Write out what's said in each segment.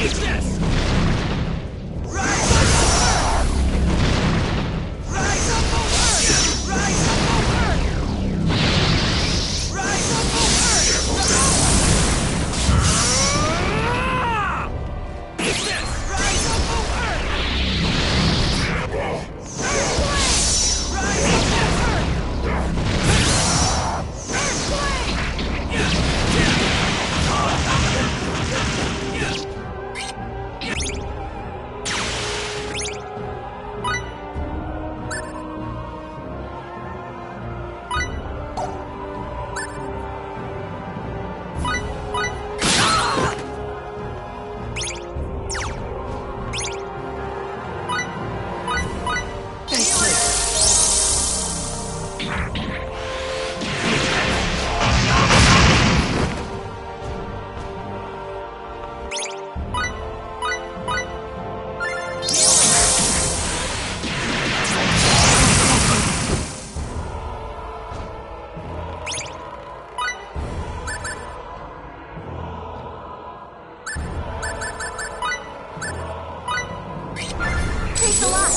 Eat this! Rise up over! Rise up over! Rise up over! Rise up over! Eat this! Rise up over! Earthquake! Rise up over! Earthquake! Thanks a lot.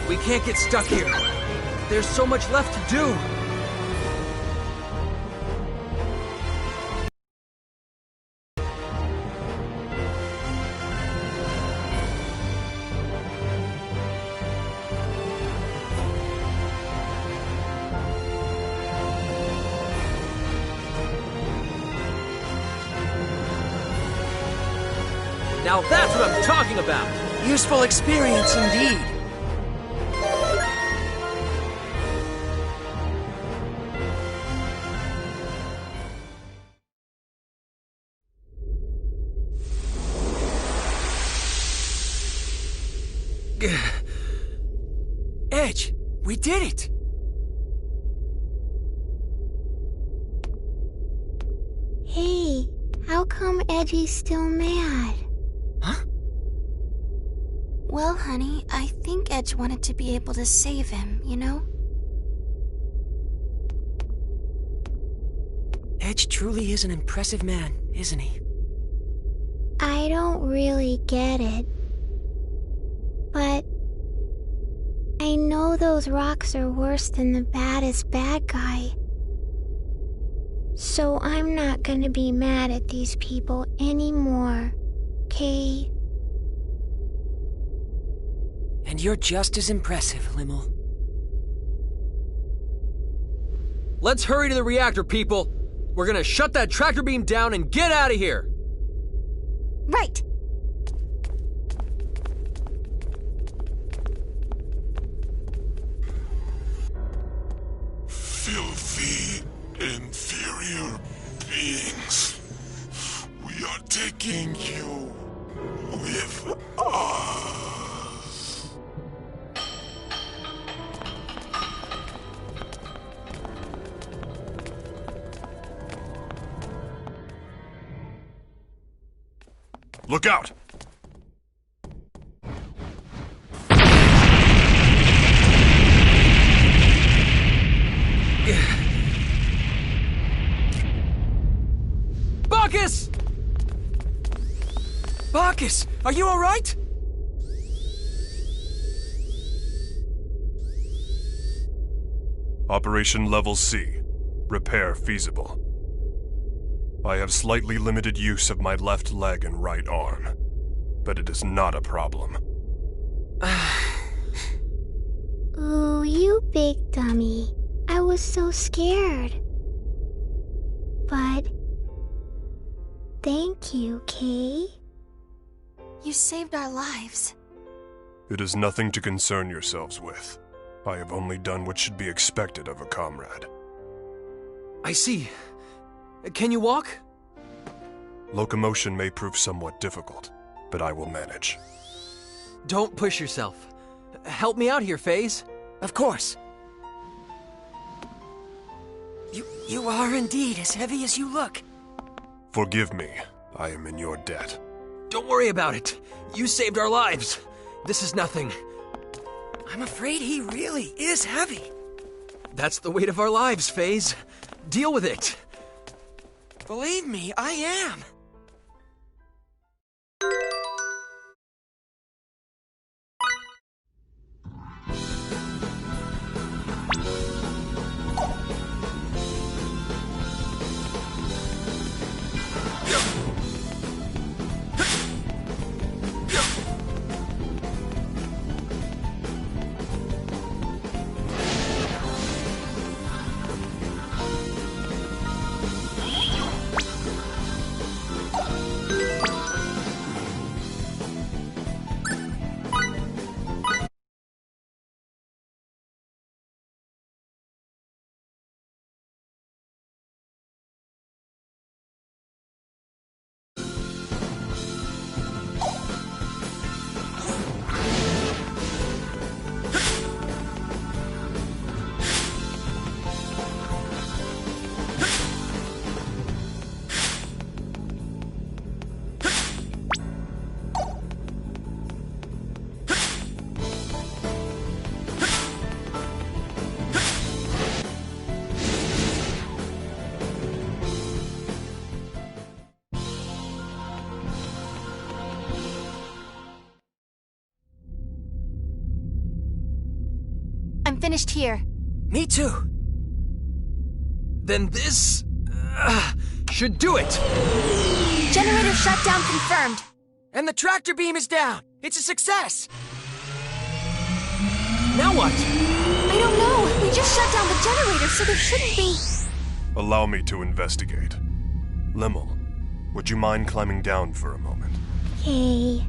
We can't get stuck here. There's so much left to do. Now that's what I'm talking about! Useful experience indeed. Edge, we did it! Hey, how come Edgy's still mad? Huh? Well, honey, I think Edge wanted to be able to save him, you know? Edge truly is an impressive man, isn't he? I don't really get it. know those rocks are worse than the baddest bad guy. So I'm not gonna be mad at these people anymore, okay? And you're just as impressive, Limmel. Let's hurry to the reactor, people! We're gonna shut that tractor beam down and get out of here! Right! Filthy, inferior beings. We are taking you with us. Look out! Bacchus! Bacchus, are you alright? Operation Level C. Repair feasible. I have slightly limited use of my left leg and right arm, but it is not a problem. Ooh, you big dummy. I was so scared. But thank you, Kay. You saved our lives. It is nothing to concern yourselves with. I have only done what should be expected of a comrade. I see. Can you walk? Locomotion may prove somewhat difficult, but I will manage. Don't push yourself. Help me out here, FaZe. Of course. You are indeed as heavy as you look. Forgive me, I am in your debt. Don't worry about it. You saved our lives. This is nothing. I'm afraid he really is heavy. That's the weight of our lives, FaZe. Deal with it. Believe me, I am. I'm finished here. Me too. Then this... should do it! Generator shutdown confirmed. And the tractor beam is down. It's a success. Now what? I don't know. We just shut down the generator, so there shouldn't be... Allow me to investigate. Limmel, would you mind climbing down for a moment? Kay.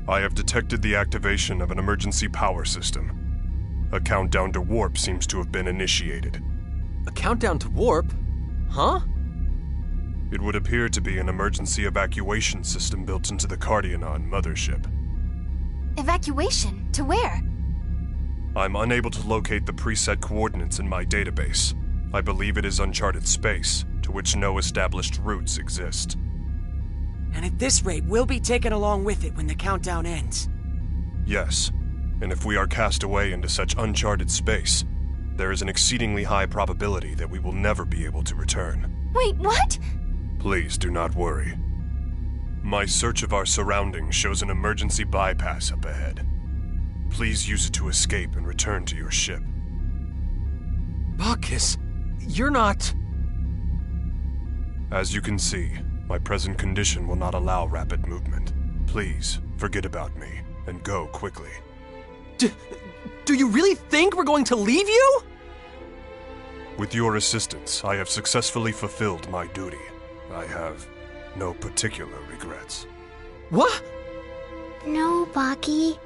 I have detected the activation of an emergency power system. A countdown to warp seems to have been initiated. A countdown to warp? Huh? It would appear to be an emergency evacuation system built into the Cardionon mothership. Evacuation? To where? I'm unable to locate the preset coordinates in my database. I believe it is uncharted space, to which no established routes exist. And at this rate, we'll be taken along with it when the countdown ends. Yes, and if we are cast away into such uncharted space, there is an exceedingly high probability that we will never be able to return. Wait, what? Please do not worry. My search of our surroundings shows an emergency bypass up ahead. Please use it to escape and return to your ship. Bacchus, you're not... As you can see, my present condition will not allow rapid movement. Please, forget about me, and go quickly. Do you really think we're going to leave you? With your assistance, I have successfully fulfilled my duty. I have no particular regrets. What? No, Baki.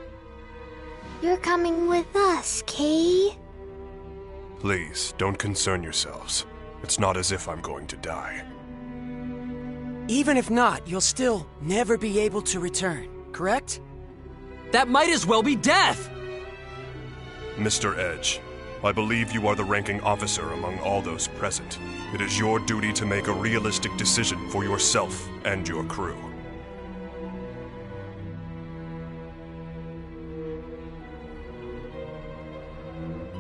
You're coming with us, Kay. Please, don't concern yourselves. It's not as if I'm going to die. Even if not, you'll still never be able to return, correct? That might as well be death! Mr. Edge, I believe you are the ranking officer among all those present. It is your duty to make a realistic decision for yourself and your crew.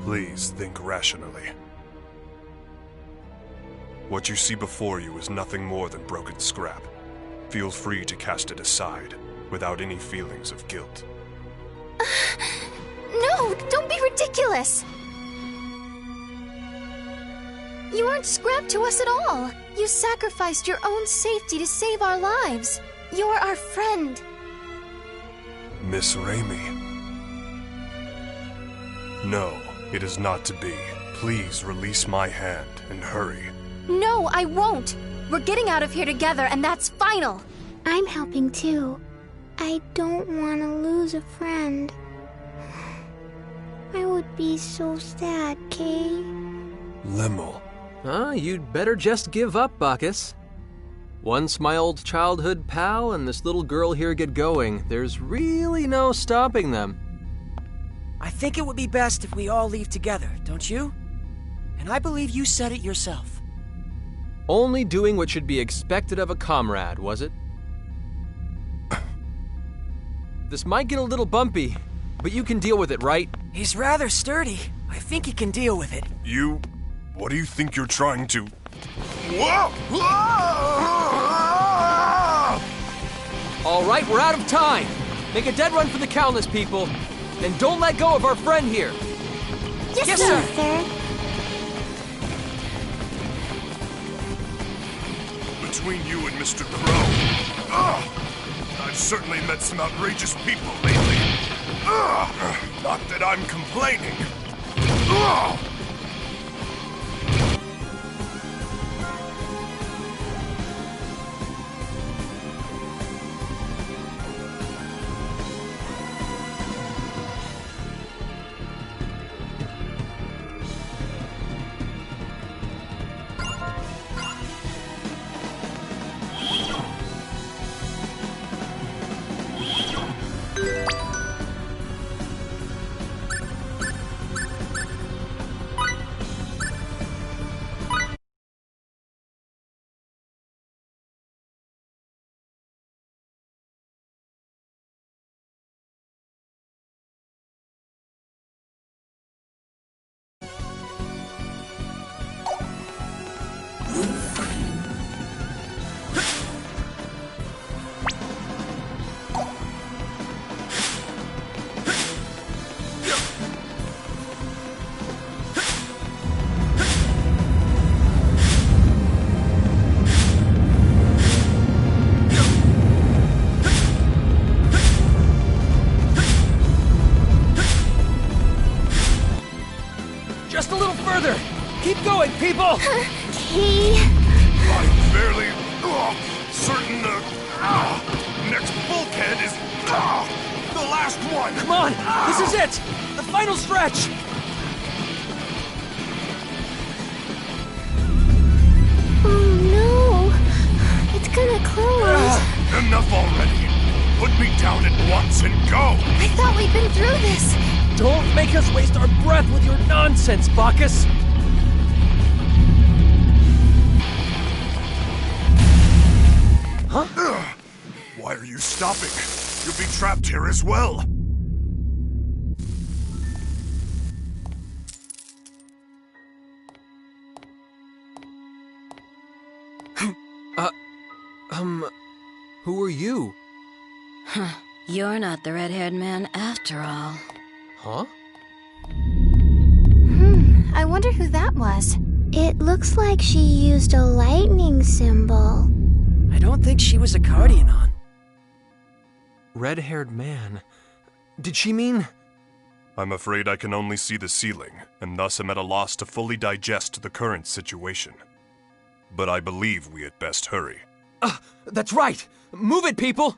Please think rationally. What you see before you is nothing more than broken scrap. Feel free to cast it aside, without any feelings of guilt. No, don't be ridiculous! You aren't scrap to us at all. You sacrificed your own safety to save our lives. You're our friend. Miss Raimi. No, it is not to be. Please release my hand and hurry. No, I won't. We're getting out of here together, and that's final. I'm helping too. I don't want to lose a friend. I would be so sad, Kay. Lemel. You'd better just give up, Bacchus. Once my old childhood pal and this little girl here get going, there's really no stopping them. I think it would be best if we all leave together, don't you? And I believe you said it yourself. Only doing what should be expected of a comrade, was it? This might get a little bumpy, but you can deal with it, right? He's rather sturdy. I think he can deal with it. You... what do you think you're trying to... Whoa! All right, we're out of time. Make a dead run for the Countless people, and don't let go of our friend here. Yes, sir. Sir, Between you and Mr. Crow, I've certainly met some outrageous people lately. Not that I'm complaining. Just a little further. Keep going, people. Kay. I'm fairly certain the next bulkhead is the last one. Come on, this is it. The final stretch. Oh no. It's gonna close. Enough already. Put me down at once and go. I thought we'd been through this. Don't make us waste our breath with your nonsense, Bacchus. Huh? Why are you stopping? You'll be trapped here as well. Who are you? You're not the red-haired man after all. Huh? I wonder who that was. It looks like she used a lightning symbol. I don't think she was a Cardionon. Red-haired man. Did she mean... I'm afraid I can only see the ceiling, and thus am at a loss to fully digest the current situation. But I believe we had best hurry. That's right! Move it, people!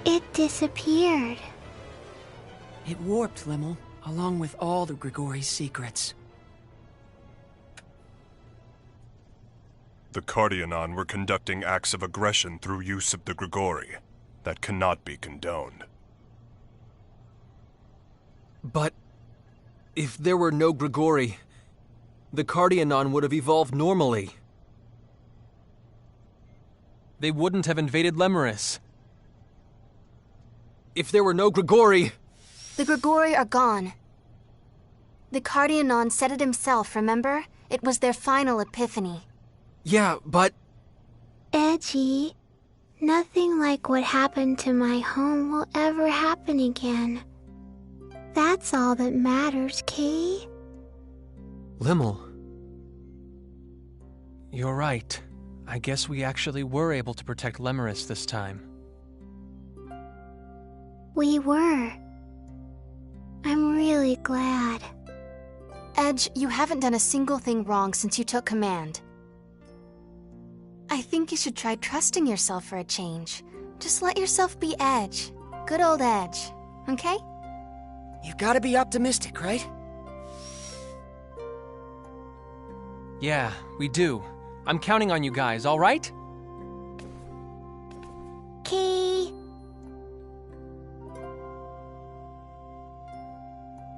It disappeared. It warped, Limmel, along with all the Grigori's secrets. The Cardionon were conducting acts of aggression through use of the Grigori. That cannot be condoned. But... if there were no Grigori, the Cardionon would have evolved normally. They wouldn't have invaded Lemuris. If there were no Grigori... The Grigori are gone. The Cardionon said it himself, remember? It was their final epiphany. Yeah, but... Edgy, nothing like what happened to my home will ever happen again. That's all that matters, Kay. Limmel. You're right. I guess we actually were able to protect Lemuris this time. We were. I'm really glad. Edge, you haven't done a single thing wrong since you took command. I think you should try trusting yourself for a change. Just let yourself be Edge. Good old Edge, okay? You gotta be optimistic, right? Yeah, we do. I'm counting on you guys, all right? Kay.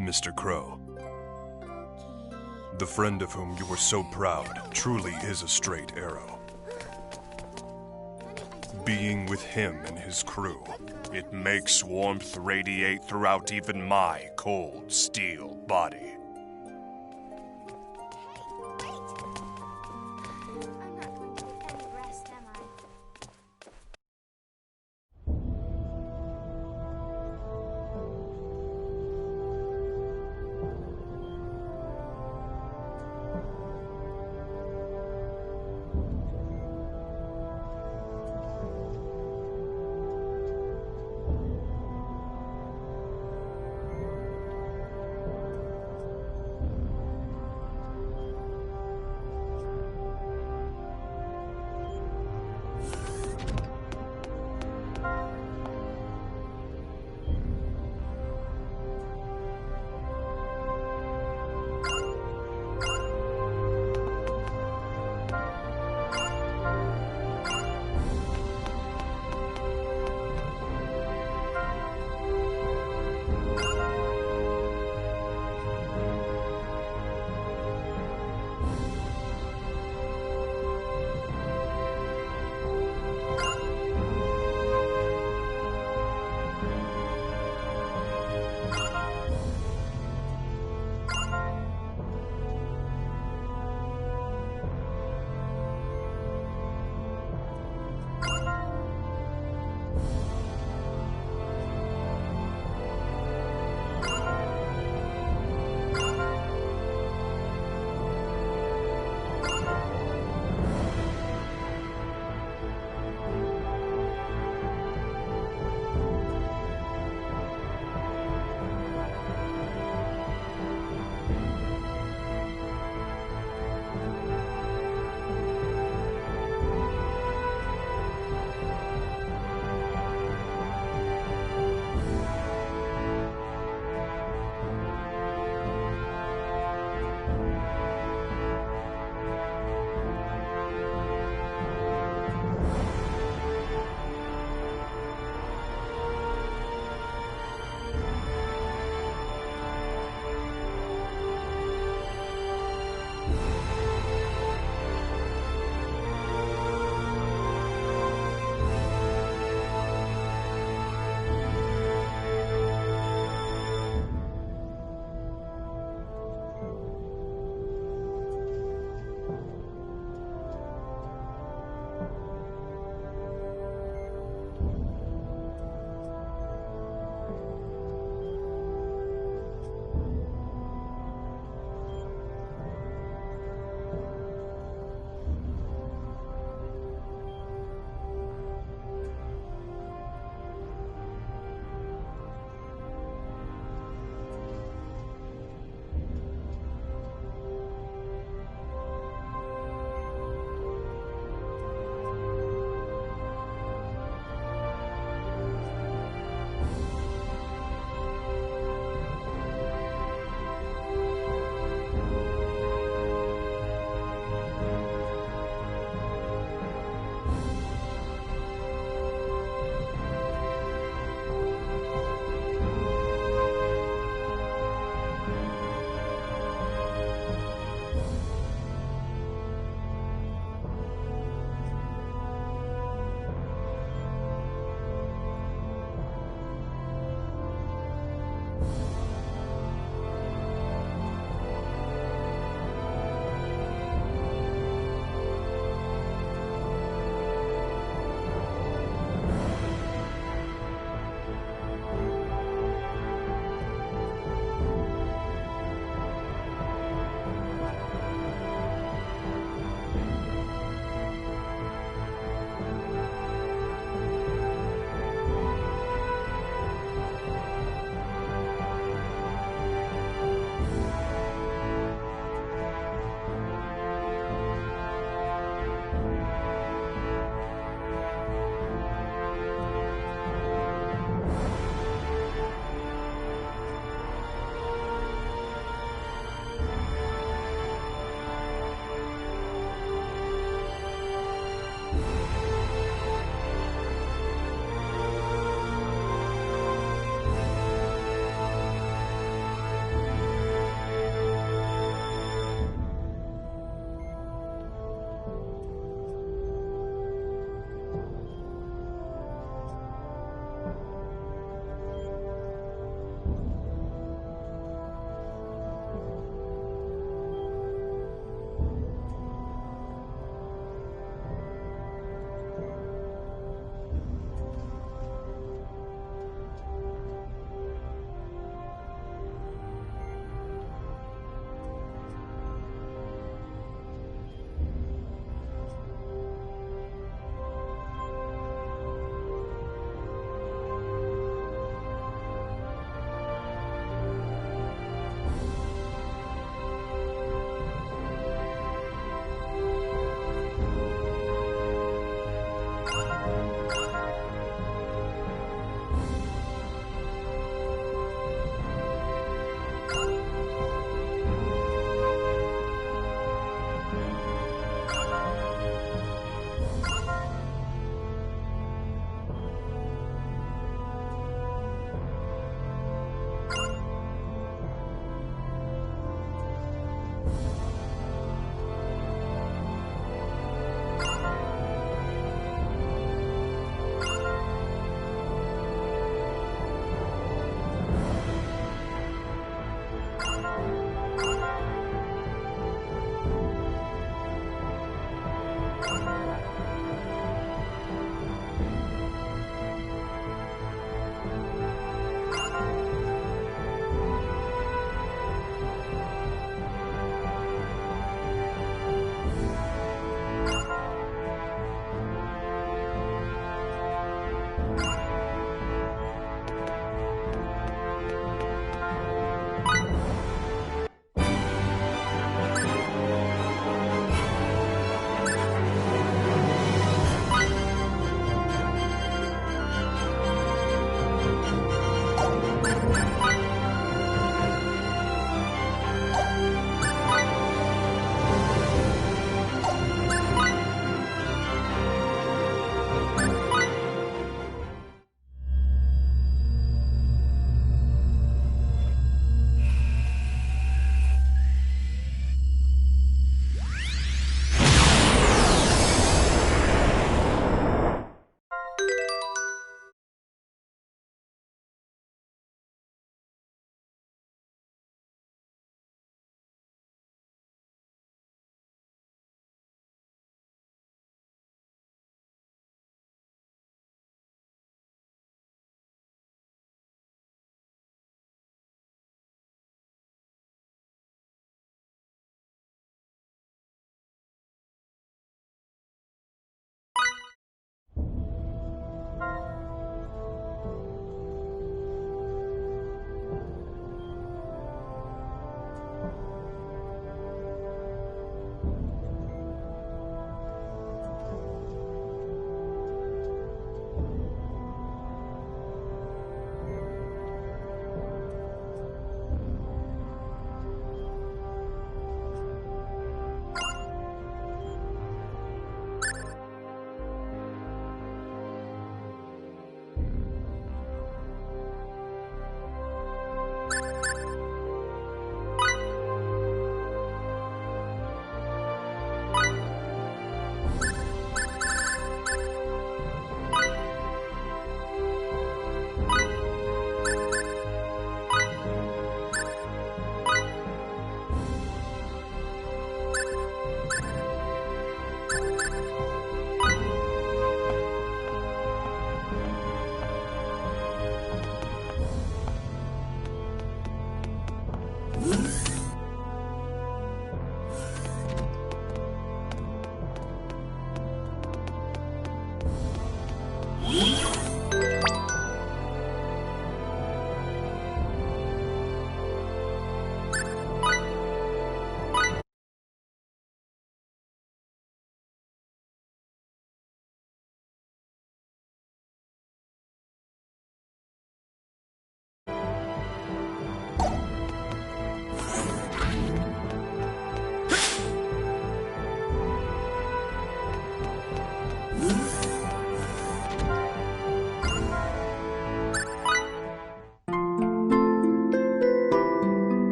Mr. Crow, the friend of whom you were so proud truly is a straight arrow. Being with him and his crew, it makes warmth radiate throughout even my cold steel body.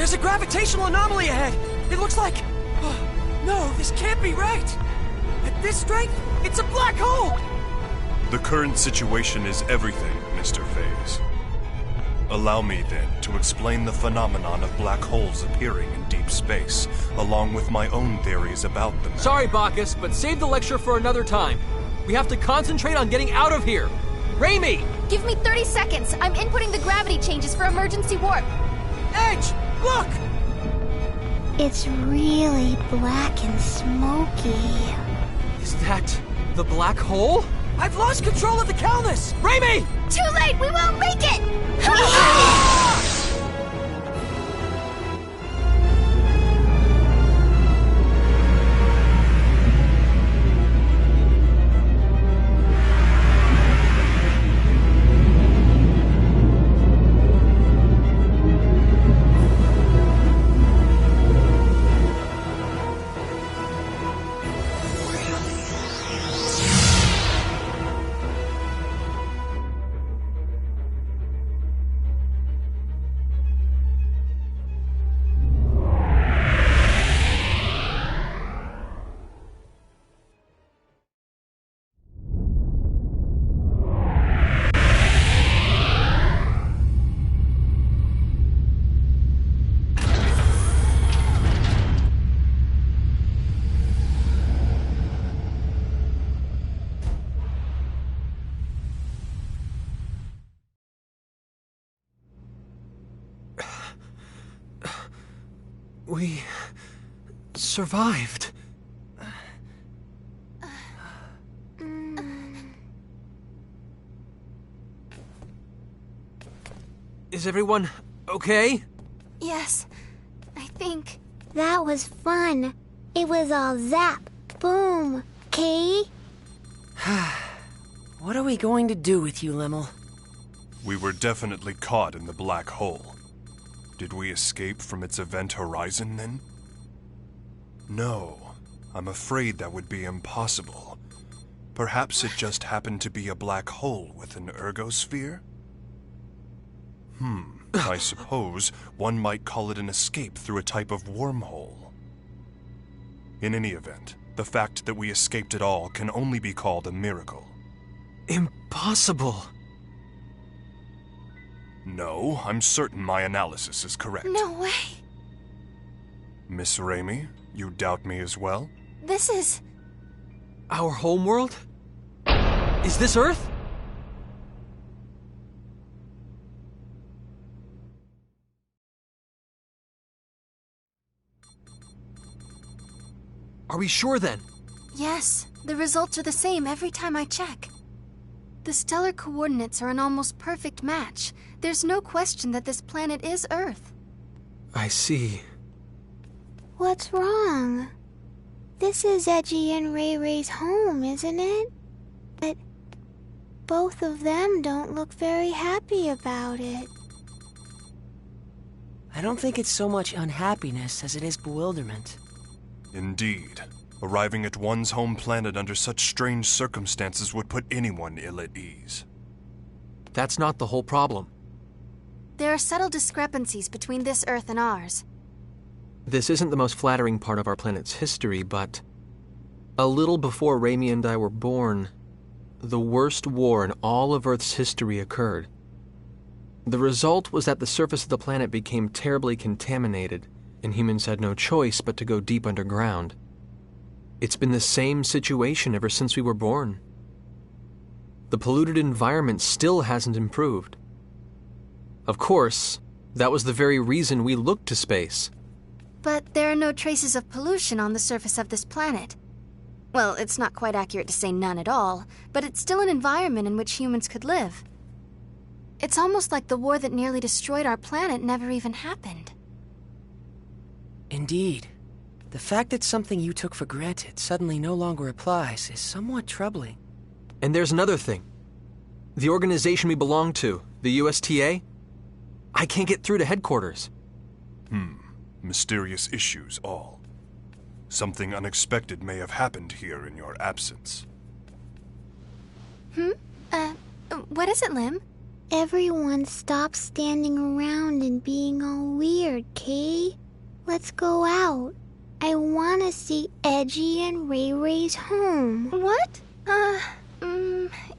There's a gravitational anomaly ahead! It looks like... Oh, no, this can't be right! At this strength, it's a black hole! The current situation is everything, Mr. Phase. Allow me, then, to explain the phenomenon of black holes appearing in deep space, along with my own theories about them. Sorry, Bacchus, but save the lecture for another time. We have to concentrate on getting out of here. Raimi! Give me 30 seconds. I'm inputting the gravity changes for emergency warp. Edge, look! It's really black and smoky. Is that the black hole? I've lost control of the Calnus! Raimi! Too late! We won't make it! We survived. Is everyone okay? Yes, I think. That was fun. It was all zap, boom, Kay? What are we going to do with you, Limmel? We were definitely caught in the black hole. Did we escape from its event horizon, then? No, I'm afraid that would be impossible. Perhaps it just happened to be a black hole with an ergosphere? I suppose one might call it an escape through a type of wormhole. In any event, the fact that we escaped at all can only be called a miracle. Impossible. No, I'm certain my analysis is correct. No way. Miss Raimi, you doubt me as well? This is... Our homeworld? Is this Earth? Are we sure then? Yes, the results are the same every time I check. The stellar coordinates are an almost perfect match. There's no question that this planet is Earth. I see. What's wrong? This is Edgy and Ray Ray's home, isn't it? But both of them don't look very happy about it. I don't think it's so much unhappiness as it is bewilderment. Indeed. Arriving at one's home planet under such strange circumstances would put anyone ill at ease. That's not the whole problem. There are subtle discrepancies between this Earth and ours. This isn't the most flattering part of our planet's history, but a little before Raimi and I were born, the worst war in all of Earth's history occurred. The result was that the surface of the planet became terribly contaminated, and humans had no choice but to go deep underground. It's been the same situation ever since we were born. The polluted environment still hasn't improved. Of course, that was the very reason we looked to space. But there are no traces of pollution on the surface of this planet. Well, it's not quite accurate to say none at all, but it's still an environment in which humans could live. It's almost like the war that nearly destroyed our planet never even happened. Indeed. The fact that something you took for granted suddenly no longer applies is somewhat troubling. And there's another thing. The organization we belong to, the USTA, I can't get through to headquarters. Mysterious issues all. Something unexpected may have happened here in your absence. What is it, Lim? Everyone stop standing around and being all weird, Kay. Let's go out. I want to see Edgy and Ray Ray's home. What?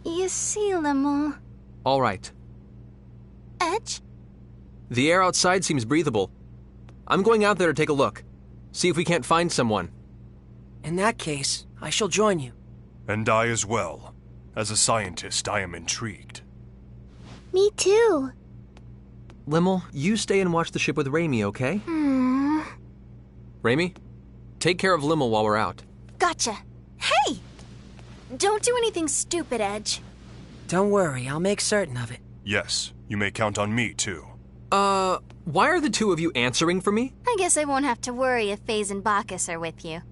You see, Limmel. All right. Edge? The air outside seems breathable. I'm going out there to take a look. See if we can't find someone. In that case, I shall join you. And I as well. As a scientist, I am intrigued. Me too. Limmel, you stay and watch the ship with Raimi, okay? Raimi, take care of Limmel while we're out. Gotcha. Hey! Don't do anything stupid, Edge. Don't worry, I'll make certain of it. Yes, you may count on me, too. Why are the two of you answering for me? I guess I won't have to worry if Faze and Bacchus are with you.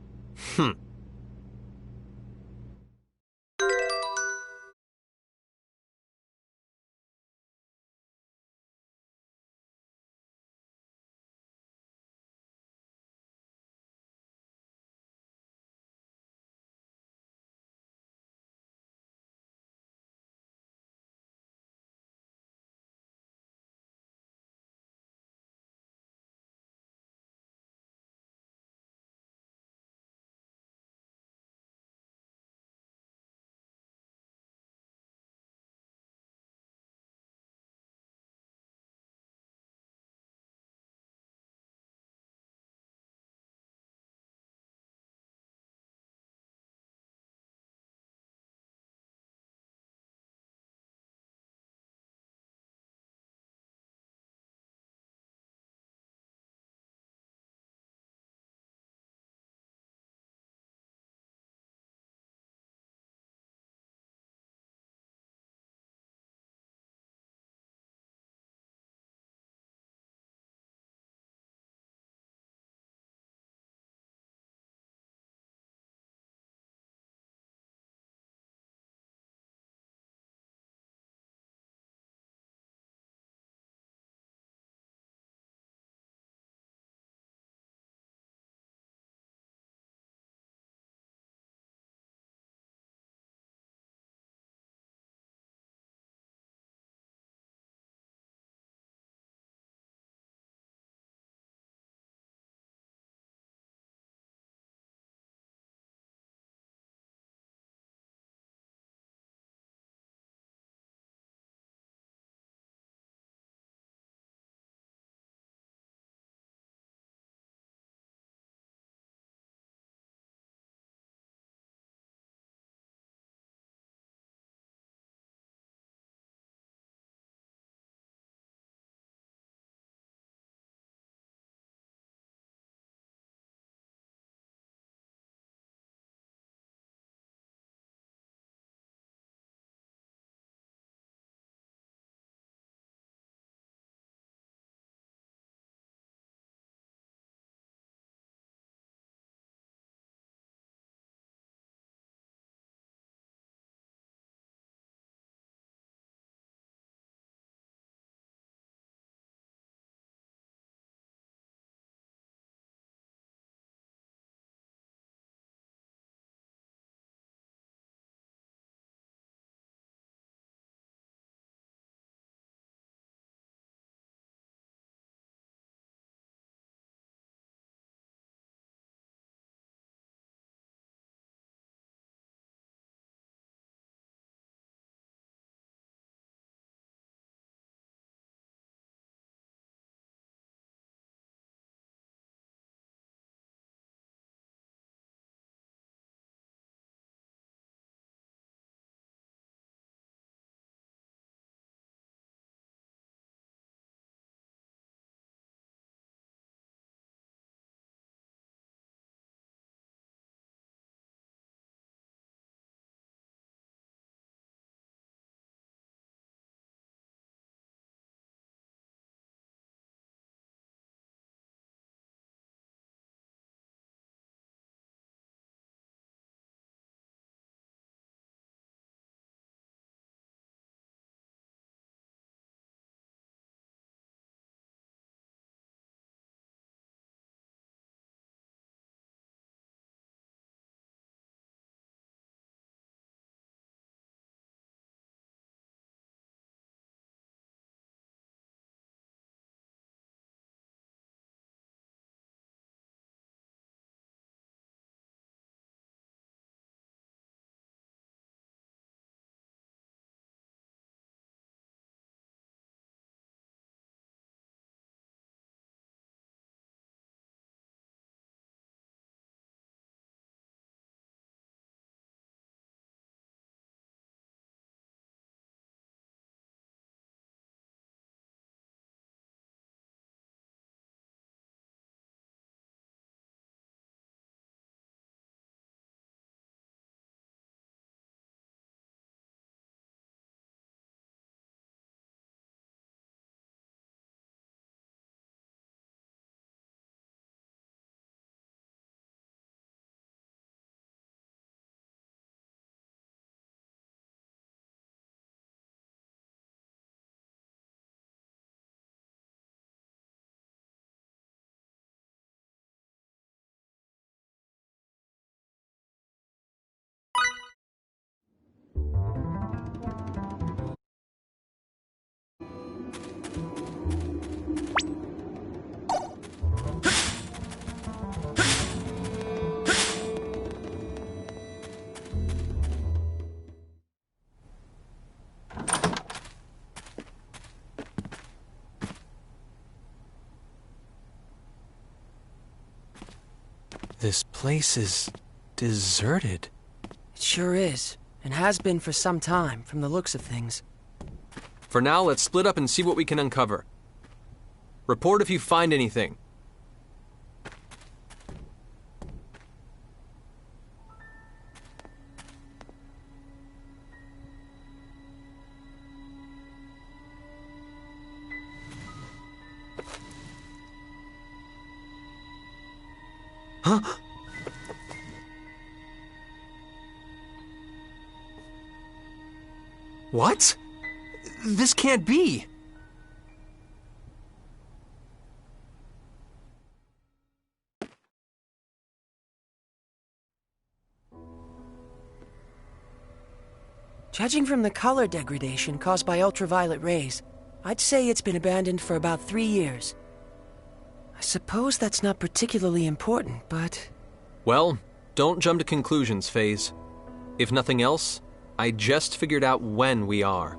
This place is deserted. It sure is, and has been for some time, from the looks of things. For now, let's split up and see what we can uncover. Report if you find anything. Huh? What? This can't be! Judging from the color degradation caused by ultraviolet rays, I'd say it's been abandoned for about 3 years. I suppose that's not particularly important, but... Well, don't jump to conclusions, FaZe. If nothing else, I just figured out when we are.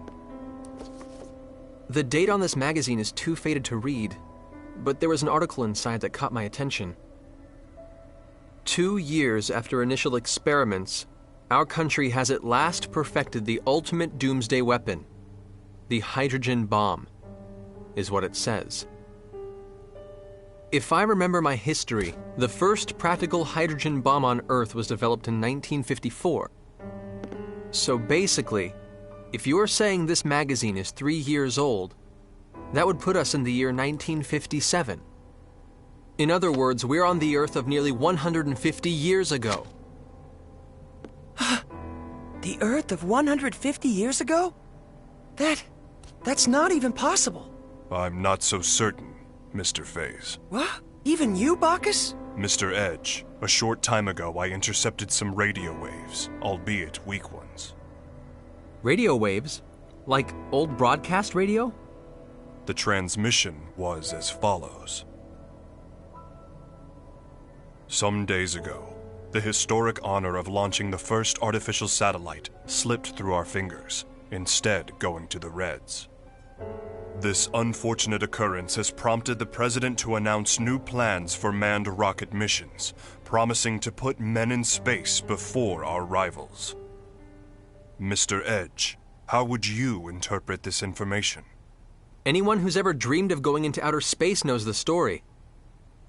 The date on this magazine is too faded to read, but there was an article inside that caught my attention. 2 years after initial experiments, our country has at last perfected the ultimate doomsday weapon. The hydrogen bomb, is what it says. If I remember my history, the first practical hydrogen bomb on Earth was developed in 1954. So basically, if you're saying this magazine is 3 years old, that would put us in the year 1957. In other words, we're on the Earth of nearly 150 years ago. The Earth of 150 years ago? That's not even possible. I'm not so certain, Mr. FaZe. What? Even you, Bacchus? Mr. Edge, a short time ago I intercepted some radio waves, albeit weak ones. Radio waves? Like old broadcast radio? The transmission was as follows. Some days ago, the historic honor of launching the first artificial satellite slipped through our fingers, instead going to the Reds. This unfortunate occurrence has prompted the President to announce new plans for manned rocket missions, promising to put men in space before our rivals. Mr. Edge, how would you interpret this information? Anyone who's ever dreamed of going into outer space knows the story.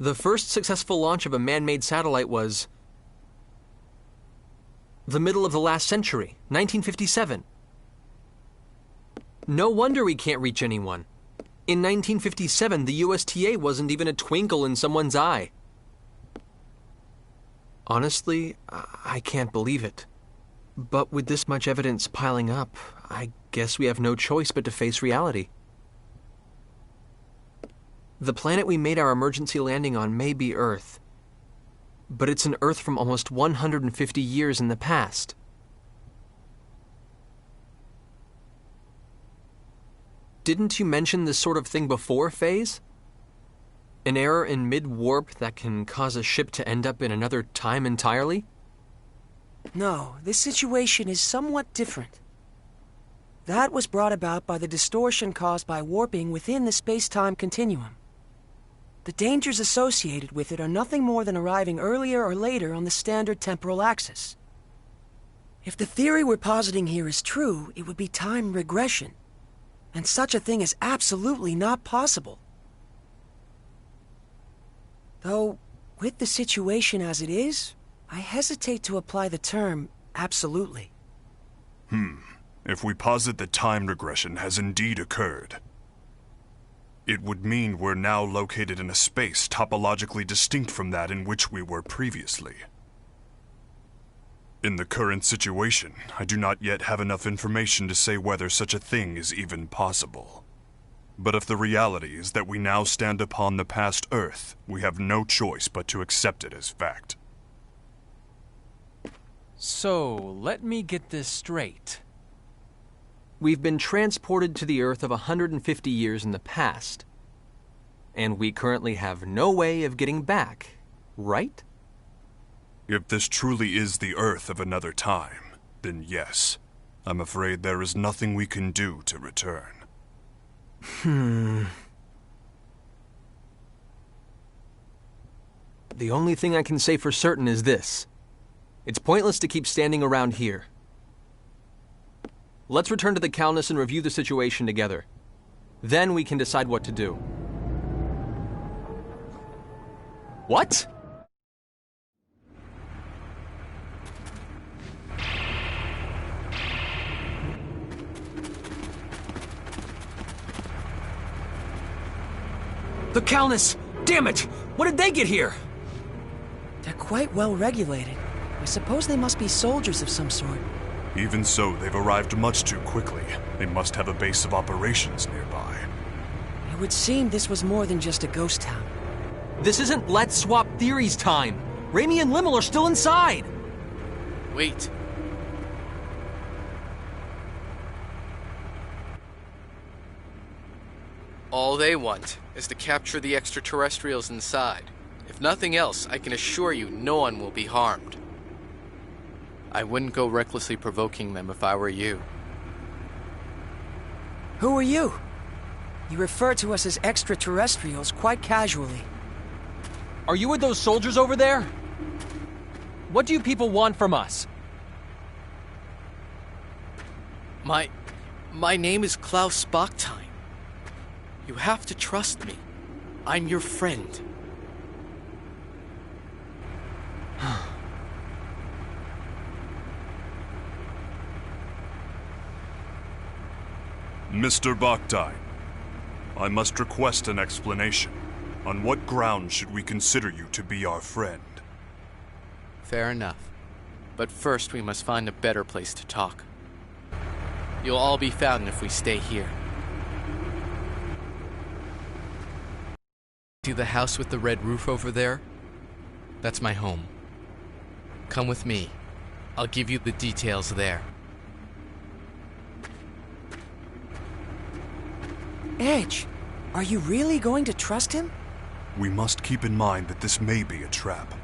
The first successful launch of a man-made satellite was the middle of the last century, 1957. No wonder we can't reach anyone. In 1957, the USTA wasn't even a twinkle in someone's eye. Honestly, I can't believe it. But with this much evidence piling up, I guess we have no choice but to face reality. The planet we made our emergency landing on may be Earth, but it's an Earth from almost 150 years in the past. Didn't you mention this sort of thing before, FaZe? An error in mid-warp that can cause a ship to end up in another time entirely? No, this situation is somewhat different. That was brought about by the distortion caused by warping within the space-time continuum. The dangers associated with it are nothing more than arriving earlier or later on the standard temporal axis. If the theory we're positing here is true, it would be time regression. And such a thing is absolutely not possible. Though, with the situation as it is, I hesitate to apply the term absolutely. If we posit that time regression has indeed occurred, it would mean we're now located in a space topologically distinct from that in which we were previously. In the current situation, I do not yet have enough information to say whether such a thing is even possible. But if the reality is that we now stand upon the past Earth, we have no choice but to accept it as fact. So, let me get this straight. We've been transported to the Earth of 150 years in the past, and we currently have no way of getting back, right? If this truly is the Earth of another time, then yes, I'm afraid there is nothing we can do to return. The only thing I can say for certain is this. It's pointless to keep standing around here. Let's return to the Calnus and review the situation together. Then we can decide what to do. What? The Calnus! Damn it! What did they get here? They're quite well regulated. I suppose they must be soldiers of some sort. Even so, they've arrived much too quickly. They must have a base of operations nearby. It would seem this was more than just a ghost town. This isn't Let's Swap Theories time. Raimi and Limmel are still inside. Wait. All they want is to capture the extraterrestrials inside. If nothing else, I can assure you no one will be harmed. I wouldn't go recklessly provoking them if I were you. Who are you? You refer to us as extraterrestrials quite casually. Are you with those soldiers over there? What do you people want from us? My name is Klaus Bachstein. You have to trust me. I'm your friend. Mr. Bachstein, I must request an explanation. On what grounds should we consider you to be our friend? Fair enough. But first we must find a better place to talk. You'll all be found if we stay here. See the house with the red roof over there? That's my home. Come with me. I'll give you the details there. Edge, are you really going to trust him? We must keep in mind that this may be a trap.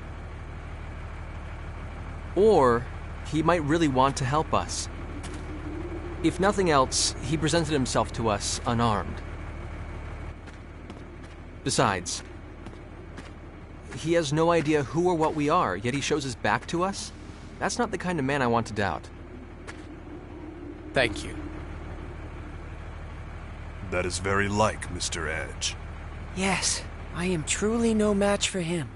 Or he might really want to help us. If nothing else, he presented himself to us unarmed. Besides, he has no idea who or what we are, yet he shows his back to us? That's not the kind of man I want to doubt. Thank you. That is very like Mr. Edge. Yes, I am truly no match for him.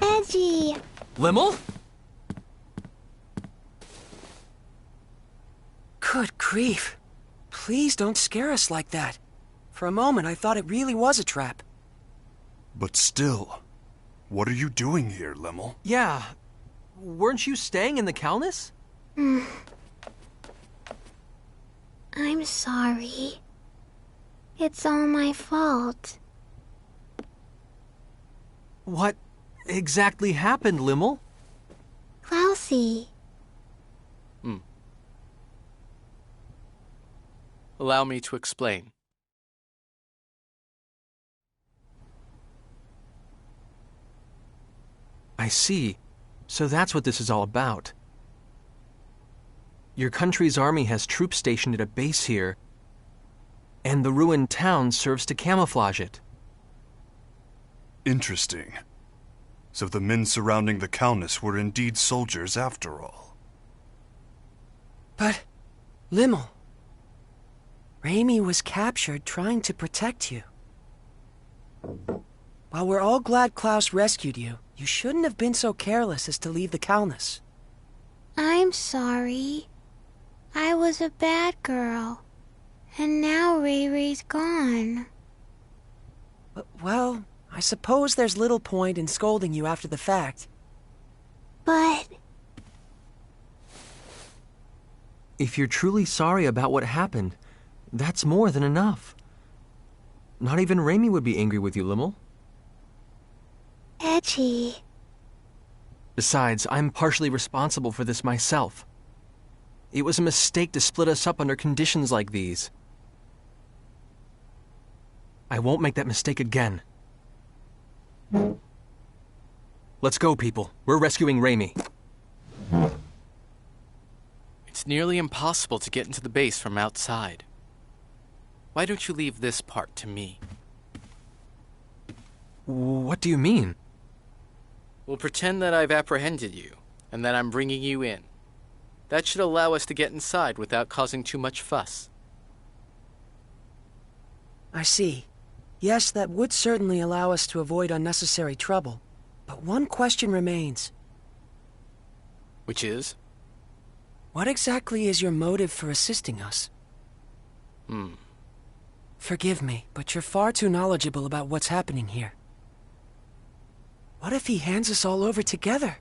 Edgy! Limmel? Good grief. Please don't scare us like that. For a moment, I thought it really was a trap. But still, what are you doing here, Limmel? Yeah. Weren't you staying in the Calnus? I'm sorry. It's all my fault. What exactly happened, Limmel? Klausy. Allow me to explain. I see. So that's what this is all about. Your country's army has troops stationed at a base here, and the ruined town serves to camouflage it. Interesting. So the men surrounding the Calnus were indeed soldiers after all. But, Limmel, Raimi was captured trying to protect you. While we're all glad Klaus rescued you, you shouldn't have been so careless as to leave the Calnus. I'm sorry. I was a bad girl. And now Ray Ray's gone. Well, I suppose there's little point in scolding you after the fact. But... If you're truly sorry about what happened, that's more than enough. Not even Raimi would be angry with you, Limmel. Edgy. Besides, I'm partially responsible for this myself. It was a mistake to split us up under conditions like these. I won't make that mistake again. Let's go, people. We're rescuing Raimi. It's nearly impossible to get into the base from outside. Why don't you leave this part to me? What do you mean? We'll pretend that I've apprehended you, and that I'm bringing you in. That should allow us to get inside without causing too much fuss. I see. Yes, that would certainly allow us to avoid unnecessary trouble. But one question remains. Which is? What exactly is your motive for assisting us? Forgive me, but you're far too knowledgeable about what's happening here. What if he hands us all over together?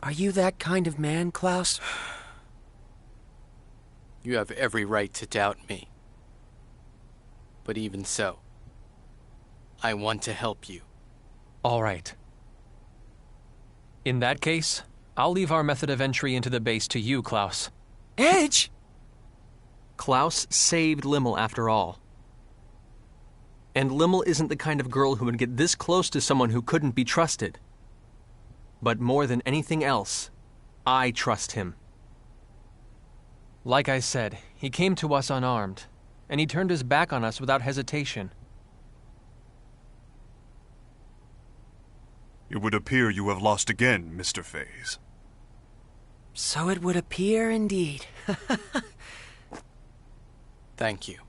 Are you that kind of man, Klaus? You have every right to doubt me. But even so, I want to help you. All right. In that case, I'll leave our method of entry into the base to you, Klaus. Edge? Klaus saved Limmel after all. And Limmel isn't the kind of girl who would get this close to someone who couldn't be trusted. But more than anything else, I trust him. Like I said, he came to us unarmed, and he turned his back on us without hesitation. It would appear you have lost again, Mr. Faiz. So it would appear indeed. Thank you.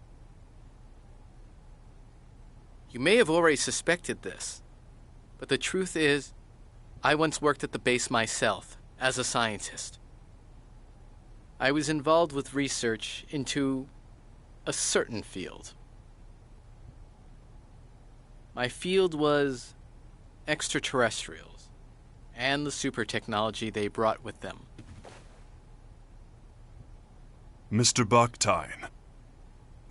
You may have already suspected this, but the truth is, I once worked at the base myself, as a scientist. I was involved with research into a certain field. My field was extraterrestrials, and the super technology they brought with them. Mr. Bakhtine,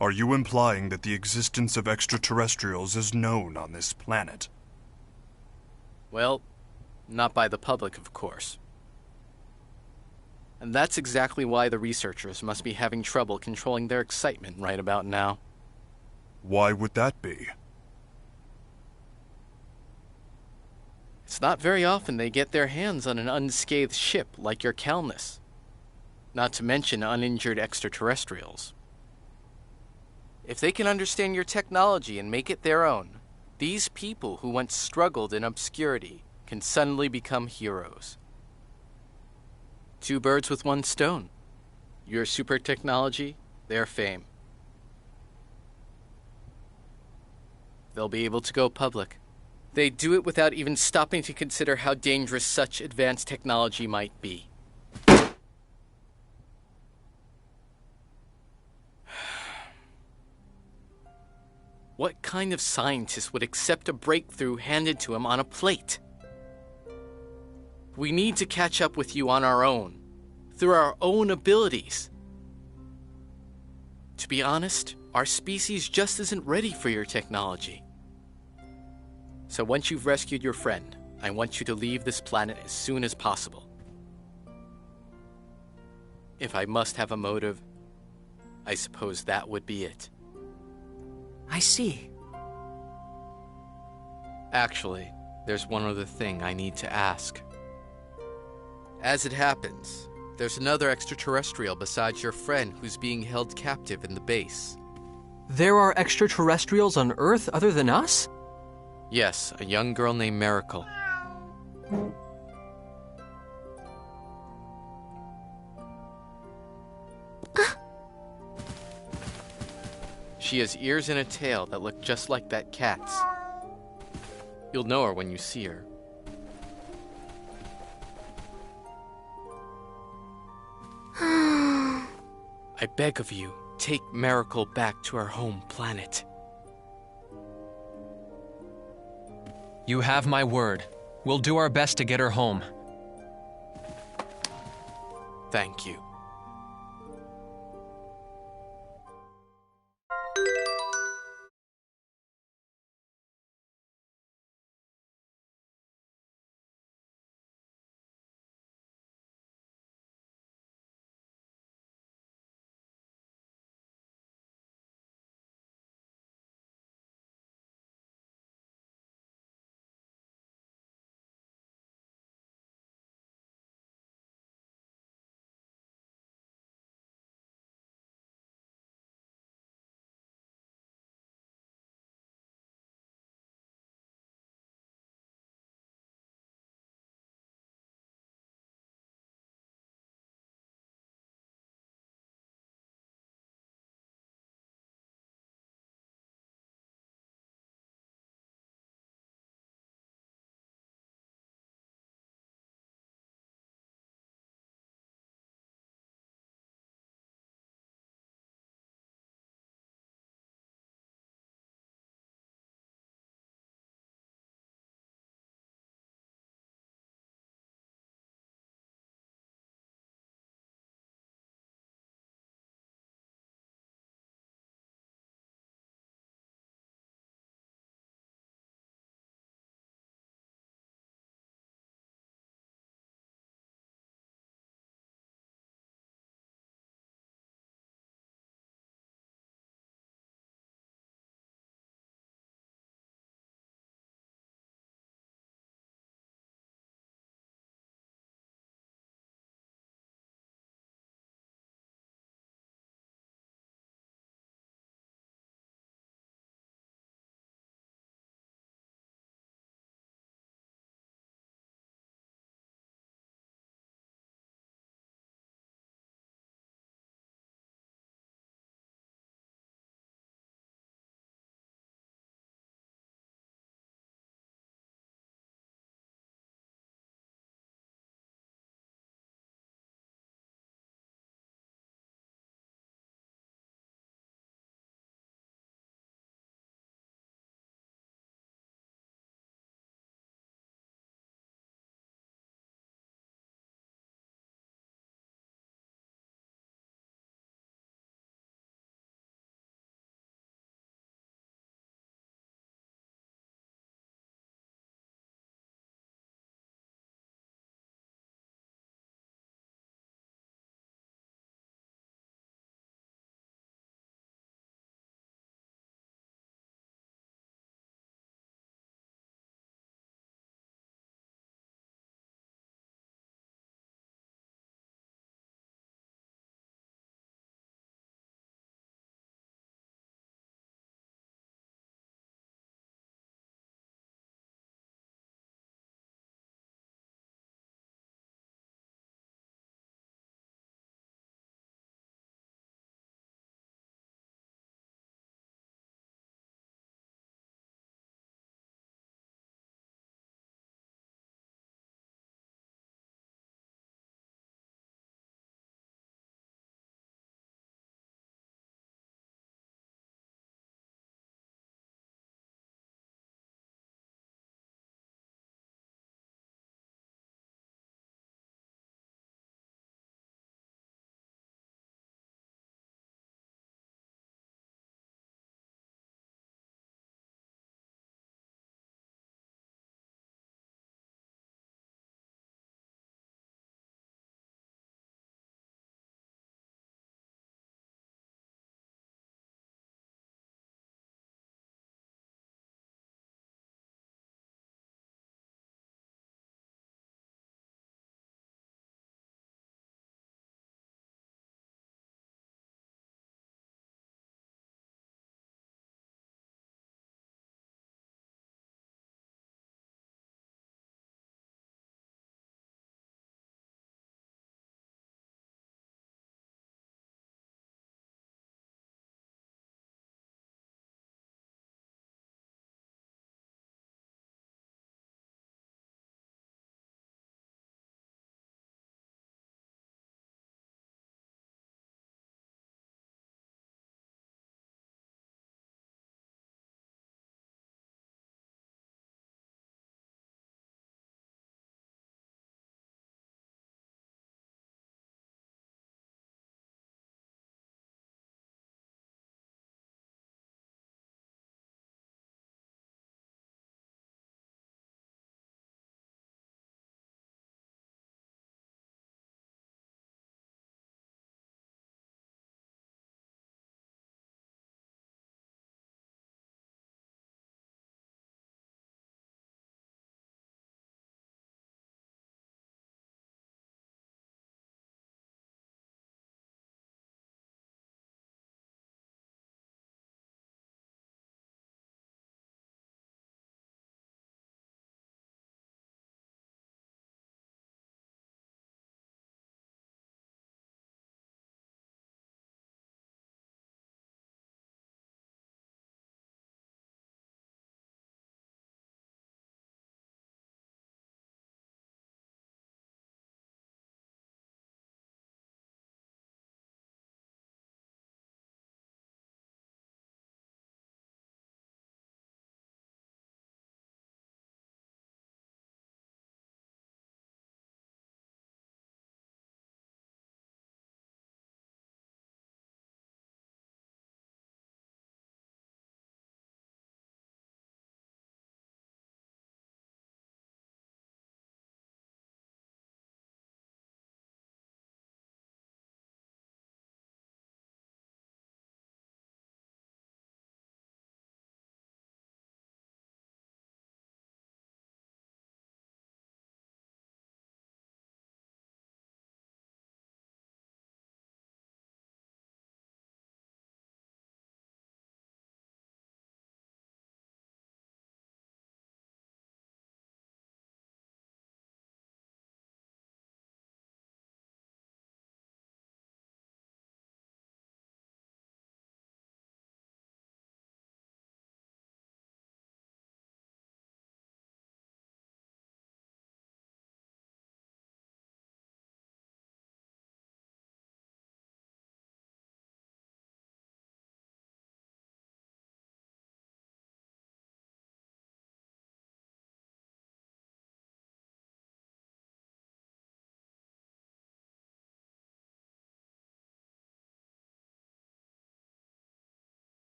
are you implying that the existence of extraterrestrials is known on this planet? Well, not by the public, of course. And that's exactly why the researchers must be having trouble controlling their excitement right about now. Why would that be? It's not very often they get their hands on an unscathed ship like your Calnus. Not to mention uninjured extraterrestrials. If they can understand your technology and make it their own, these people who once struggled in obscurity can suddenly become heroes. 2 birds with 1 stone. Your super technology, their fame. They'll be able to go public. They do it without even stopping to consider how dangerous such advanced technology might be. What kind of scientist would accept a breakthrough handed to him on a plate? We need to catch up with you on our own, through our own abilities. To be honest, our species just isn't ready for your technology. So once you've rescued your friend, I want you to leave this planet as soon as possible. If I must have a motive, I suppose that would be it. I see. Actually, there's one other thing I need to ask. As it happens, there's another extraterrestrial besides your friend who's being held captive in the base. There are extraterrestrials on Earth other than us? Yes, a young girl named Miracle. She has ears and a tail that look just like that cat's. You'll know her when you see her. I beg of you, take Miracle back to her home planet. You have my word. We'll do our best to get her home. Thank you.